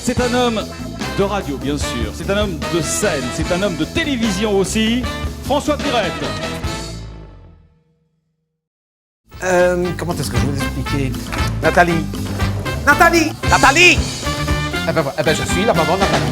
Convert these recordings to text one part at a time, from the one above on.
C'est un homme de radio, bien sûr. C'est un homme de scène. C'est un homme de télévision aussi. François Pirette. Comment est-ce que je vais vous expliquer? Nathalie! Nathalie! Nathalie! Eh ben, je suis la maman Nathalie.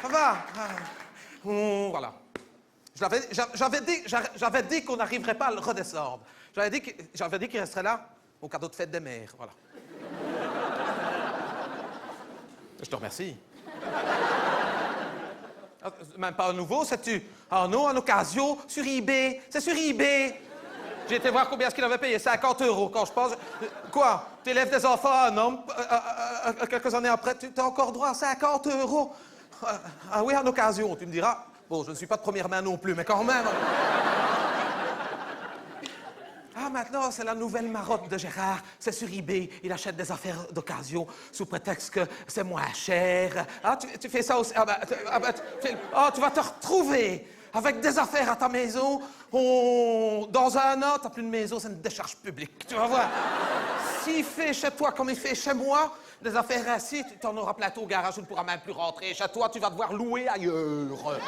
Ça va. Voilà. J'avais dit qu'on n'arriverait pas à le redescendre. J'avais dit qu'il resterait là au cadeau de fête des mères. Voilà. Je te remercie. Même pas à nouveau, sais-tu? Ah non, en occasion, sur eBay. C'est sur eBay. J'ai été voir combien est-ce qu'il avait payé. 50 € quand je pense. Quoi? Tu élèves des enfants à un homme, quelques années après, tu as encore droit à 50 €. Ah oui, en occasion, tu me diras. Bon, je ne suis pas de première main non plus, mais quand même. Ah, maintenant, c'est la nouvelle marotte de Gérard. C'est sur eBay. Il achète des affaires d'occasion sous prétexte que c'est moins cher. Ah, tu fais ça aussi. Tu vas te retrouver avec des affaires à ta maison. Dans un an, t'as plus de maison, c'est une décharge publique. Tu vas voir. S'il fait chez toi comme il fait chez moi, des affaires ainsi, tu t'en auras plein au garage, tu ne pourras même plus rentrer. Chez toi, tu vas devoir louer ailleurs.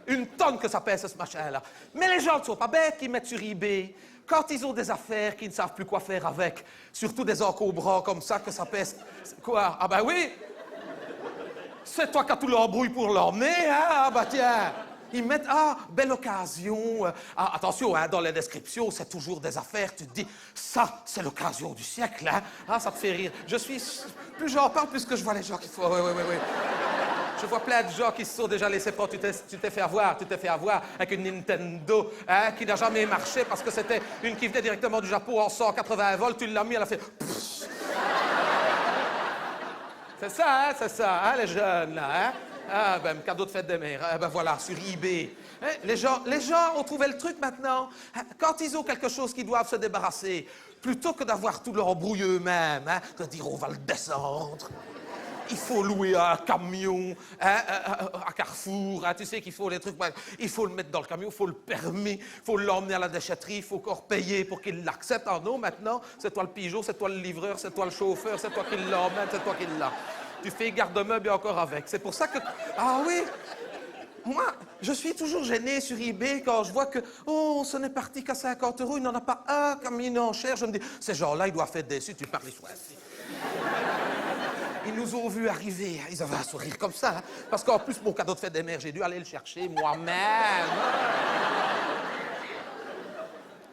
Une tonne que ça pèse, ce machin-là. Mais les gens ne sont pas bêtes qui mettent sur eBay. Quand ils ont des affaires qu'ils ne savent plus quoi faire avec, surtout des encombrants comme ça, que ça pèse... Quoi? Ah ben oui! C'est toi qui as tout l'embrouille pour l'emmener, hein? Ah bah tiens! Ils mettent, belle occasion. Attention, hein, dans les descriptions, c'est toujours des affaires. Tu te dis, ça, c'est l'occasion du siècle, hein? Ah, ça te fait rire. Plus j'en parle, plus que je vois les gens qui font... Oui. Je vois plein de gens qui se sont déjà laissés prendre. Tu t'es fait avoir avec une Nintendo, hein, qui n'a jamais marché parce que c'était une qui venait directement du Japon en 180 volts. Tu l'as mis, elle a fait... C'est ça, hein, les jeunes, là, hein? Ah, ben, cadeau de fête des mères. Ah, ben voilà, sur eBay. Hein, les gens ont trouvé le truc maintenant. Quand ils ont quelque chose qu'ils doivent se débarrasser, plutôt que d'avoir tout leur embrouille eux-mêmes, hein, de dire on va le descendre. Il faut louer un camion, hein, à Carrefour, hein, tu sais qu'il faut les trucs... Il faut le mettre dans le camion, il faut le permis, il faut l'emmener à la déchetterie, il faut encore payer pour qu'il l'accepte. Ah non, maintenant, c'est toi le pigeon, c'est toi le livreur, c'est toi le chauffeur, c'est toi qui l'emmène, c'est toi qui l'a. Tu fais garde-meuble et encore avec. C'est pour ça que... Ah oui! Moi, je suis toujours gêné sur eBay quand je vois que, ce n'est parti qu'à 50 €, il n'en a pas un comme une enchère. Je me dis, ces gens-là, ils doivent être déçus, tu parles choisi. Ils nous ont vus arriver, ils avaient un sourire comme ça, hein, parce qu'en plus, mon cadeau de fête des mères, j'ai dû aller le chercher moi-même.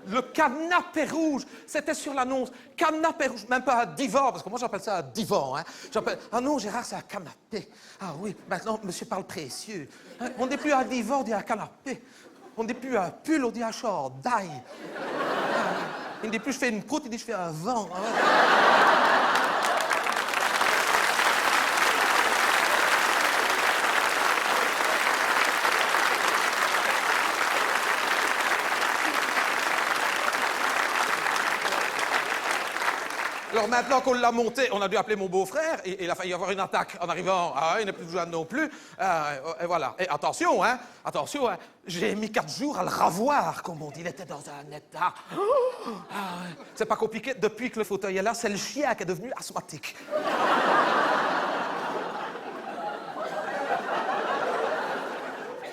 Le canapé rouge, c'était sur l'annonce. Canapé rouge, même pas un divan, parce que moi j'appelle ça un divan. Hein. Ah non, Gérard, c'est un canapé. Ah oui, maintenant, monsieur parle précieux. Hein, on n'est plus un divan, on dit un canapé. On n'est plus un pull, on dit un chandail. Il ne dit plus je fais une proute, il dit je fais un vent. Alors maintenant qu'on l'a monté, on a dû appeler mon beau-frère et il a failli y avoir une attaque en arrivant. Ah, il n'est plus jeune non plus. Et voilà. Et attention, hein, j'ai mis 4 jours à le ravoir, comme on dit. Il était dans un état. C'est pas compliqué. Depuis que le fauteuil est là, c'est le chien qui est devenu asthmatique.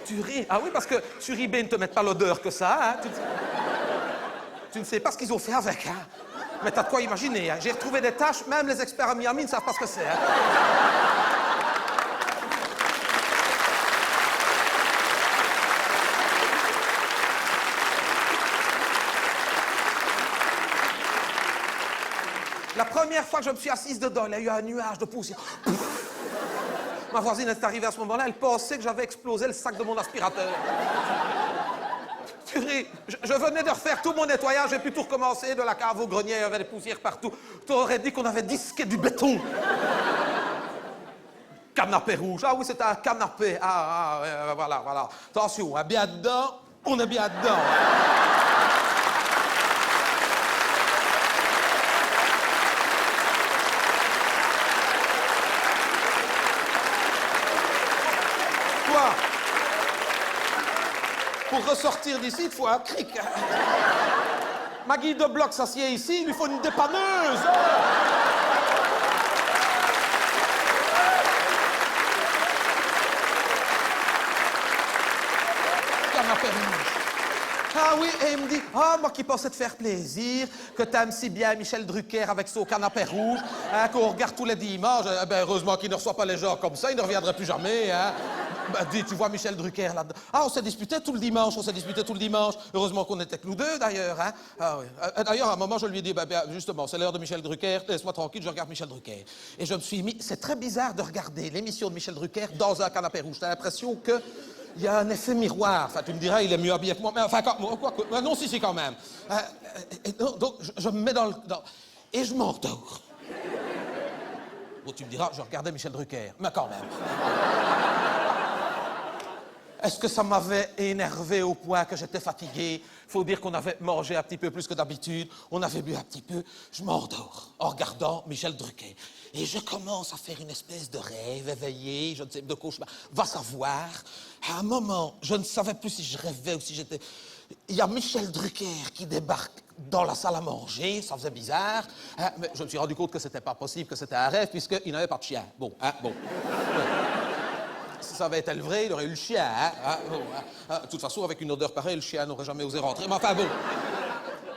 Tu ris. Ah oui, parce que sur eBay, ils ne te mettent pas l'odeur que ça. Hein. Tu ne sais pas ce qu'ils ont fait avec. Hein. Mais t'as de quoi imaginer, hein. J'ai retrouvé des taches, même les experts à Miami ne savent pas ce que c'est. Hein. La première fois que je me suis assise dedans, il y a eu un nuage de poussière. Ma voisine est arrivée à ce moment-là, elle pensait que j'avais explosé le sac de mon aspirateur. Purée, je venais de refaire tout mon nettoyage, j'ai pu tout recommencer, de la cave au grenier, il y avait des poussières partout. T'aurais dit qu'on avait disqué du béton. Canapé rouge. Ah oui, c'est un canapé. Voilà, voilà. Attention, hein, bien dedans, on est bien dedans. Quoi? Pour ressortir d'ici, il faut un cric. Maggie de Bloc s'assied ici, il lui faut une dépanneuse. Canapé rouge. Ah oui, et il me dit, moi qui pensais te faire plaisir, que t'aimes si bien Michel Drucker avec son canapé rouge, hein, qu'on regarde tous les dimanches. Heureusement qu'il ne reçoit pas les gens comme ça, il ne reviendrait plus jamais. Hein. Dis, tu vois Michel Drucker là-dedans. On s'est disputé tout le dimanche, Heureusement qu'on était que nous deux, d'ailleurs. Hein. Oui. D'ailleurs, à un moment, je lui ai dit, justement, c'est l'heure de Michel Drucker, laisse-moi tranquille, je regarde Michel Drucker. Et je me suis mis, c'est très bizarre de regarder l'émission de Michel Drucker dans un canapé rouge. T'as l'impression que il y a un effet miroir. Enfin, tu me diras, il est mieux habillé que moi. Mais enfin, non, si, quand même. Donc, je me mets dans... Et je m'endors. Bon, tu me diras, je regardais Michel Drucker. Mais quand même. Est-ce que ça m'avait énervé au point que j'étais fatigué? Faut dire qu'on avait mangé un petit peu plus que d'habitude. On avait bu un petit peu. Je m'endors en regardant Michel Drucker. Et je commence à faire une espèce de rêve éveillé, je ne sais, de cauchemar. Va savoir. À un moment, je ne savais plus si je rêvais ou si j'étais... Il y a Michel Drucker qui débarque dans la salle à manger, ça faisait bizarre. Hein, mais je me suis rendu compte que c'était pas possible, que c'était un rêve, puisqu'il n'avait pas de chien. Bon. Si ça avait été le vrai, il aurait eu le chien. De toute façon, avec une odeur pareille, le chien n'aurait jamais osé rentrer. Mais enfin bon.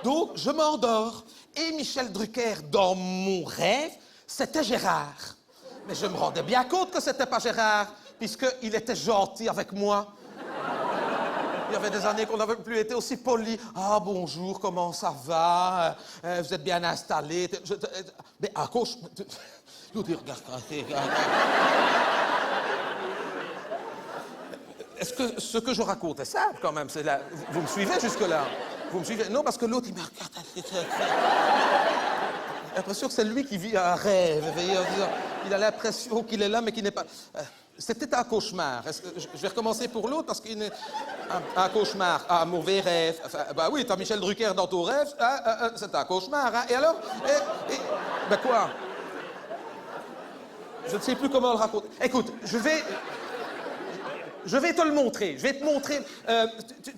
Donc, je m'endors. Et Michel Drucker, dans mon rêve, c'était Gérard. Mais je me rendais bien compte que c'était pas Gérard, puisqu'il était gentil avec moi. Il y avait des années qu'on n'avait plus été aussi poli. Ah, bonjour, comment ça va? Vous êtes bien installé? Mais à gauche... Regarde. Est-ce que ce que je raconte est simple, quand même? Vous me suivez jusque-là? Vous me suivez? Non, parce que l'autre, il me regarde. J'ai l'impression que c'est lui qui vit un rêve. Il a l'impression qu'il est là, mais qu'il n'est pas... C'était un cauchemar. Je vais recommencer pour l'autre, parce qu'il est... Un cauchemar, un mauvais rêve. Enfin, oui, t'as Michel Drucker dans ton rêve, c'est un cauchemar. Hein. Et alors? Quoi? Je ne sais plus comment le raconter. Écoute, je vais te le montrer. Je vais te montrer.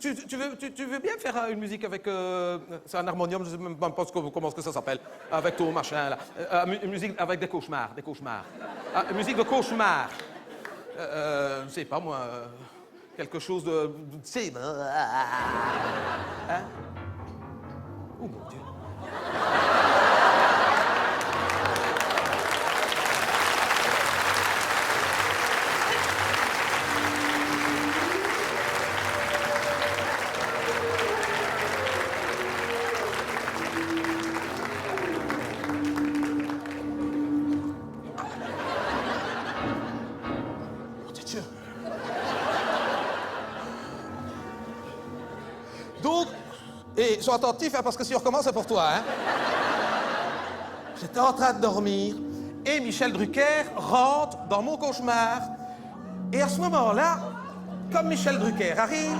Tu veux bien faire une musique avec... c'est un harmonium, je ne sais même pas comment ça s'appelle. Avec ton machin, là. Une musique avec des cauchemars. Une musique de cauchemar. Je ne sais pas, moi... quelque chose de... Tu sais... Hein? Oh, mon Dieu. Donc, et sois attentif, hein, parce que si on recommence, c'est pour toi. Hein. J'étais en train de dormir, et Michel Drucker rentre dans mon cauchemar. Et à ce moment-là, comme Michel Drucker arrive...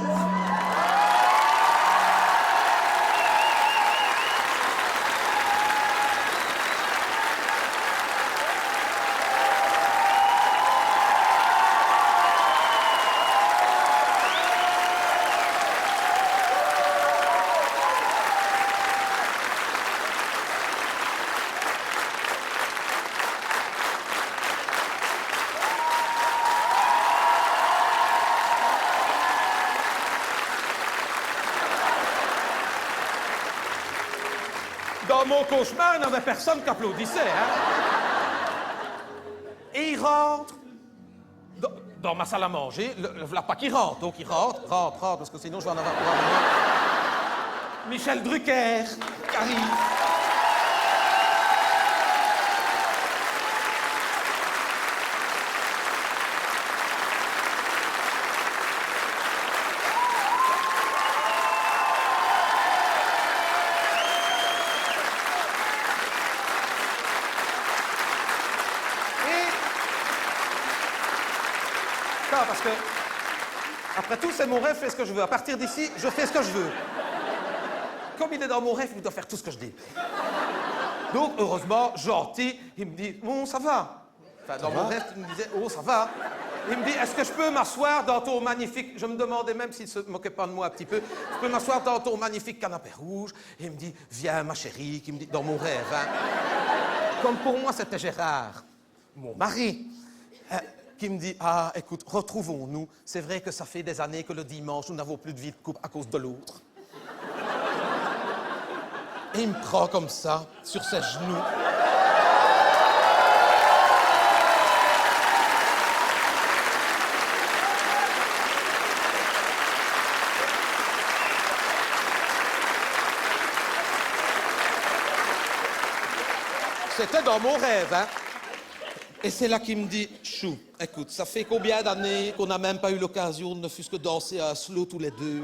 Dans mon cauchemar, il n'y avait personne qui applaudissait. Hein? Et il rentre dans ma salle à manger. Voilà pas qu'il rentre. Donc il rentre, parce que sinon je vais en avoir pour un moment. Michel Drucker qui arrive. parce que, après tout, c'est mon rêve, je fais ce que je veux. À partir d'ici, je fais ce que je veux. Comme il est dans mon rêve, il doit faire tout ce que je dis. Donc, heureusement, gentil, il me dit, bon, ça va. Enfin, dans mon rêve, il me disait, oh, ça va. Il me dit, est-ce que je peux m'asseoir dans ton magnifique... Je me demandais même s'il se moquait pas de moi un petit peu. Je peux m'asseoir dans ton magnifique canapé rouge. Et il me dit, viens, ma chérie, qui me dit, dans mon rêve, hein. Comme pour moi, c'était Gérard, mon mari, qui me dit, ah, écoute, retrouvons-nous. C'est vrai que ça fait des années que le dimanche, nous n'avons plus de vie de couple à cause de l'autre. Et il me prend comme ça, sur ses genoux. C'était dans mon rêve, hein. Et c'est là qu'il me dit, chou, écoute, ça fait combien d'années qu'on n'a même pas eu l'occasion de ne fût-ce que danser un slow tous les deux?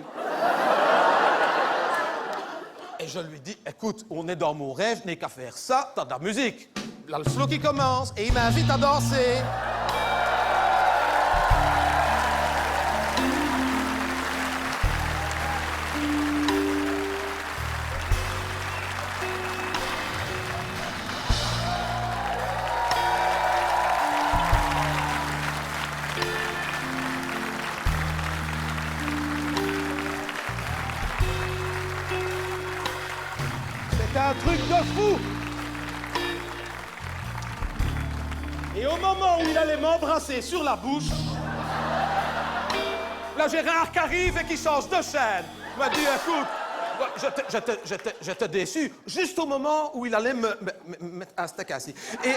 Et je lui dis, écoute, on est dans mon rêve, n'est qu'à faire ça, t'as de la musique. Là, le slow qui commence, et il m'invite à danser. C'était un truc de fou! Et au moment où il allait m'embrasser sur la bouche, Là, Gérard qui arrive et qui change de chaîne. Il m'a dit, écoute, j'étais déçu, juste au moment où il allait me mettre un steak assis. Et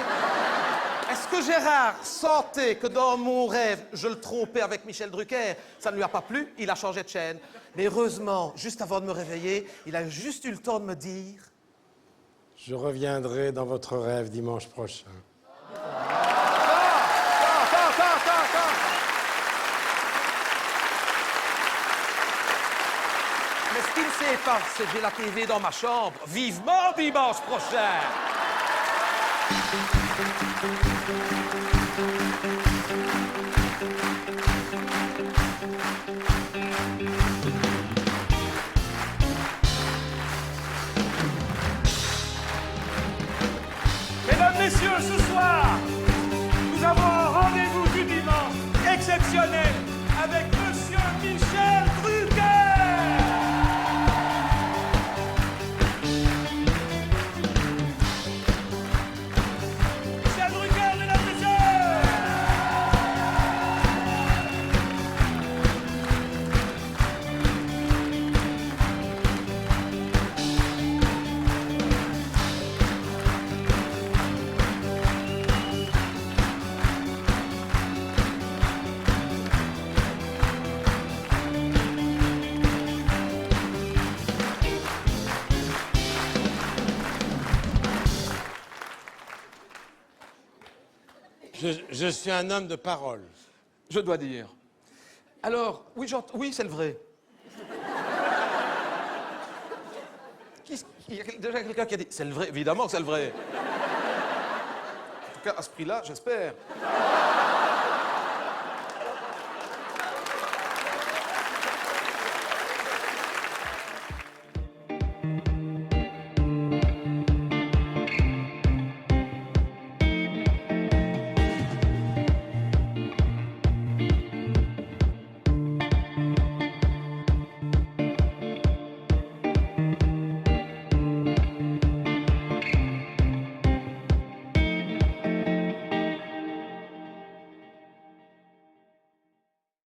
est-ce que Gérard sentait que dans mon rêve, je le trompais avec Michel Drucker? Ça ne lui a pas plu, il a changé de chaîne. Mais heureusement, juste avant de me réveiller, il a juste eu le temps de me dire... Je reviendrai dans votre rêve dimanche prochain. Attends. Mais ce qu'il ne sait pas, c'est que j'ai la TV dans ma chambre. Vivement dimanche prochain! mesdames, messieurs, ce soir, nous avons un rendez-vous du dimanche exceptionnel avec Monsieur Michel Drucker. Michel Drucker, mesdames, messieurs. Je suis un homme de parole. Je dois dire. Alors, oui, c'est le vrai. Il y a déjà quelqu'un qui a dit, c'est le vrai, évidemment que c'est le vrai. En tout cas, à ce prix-là, j'espère.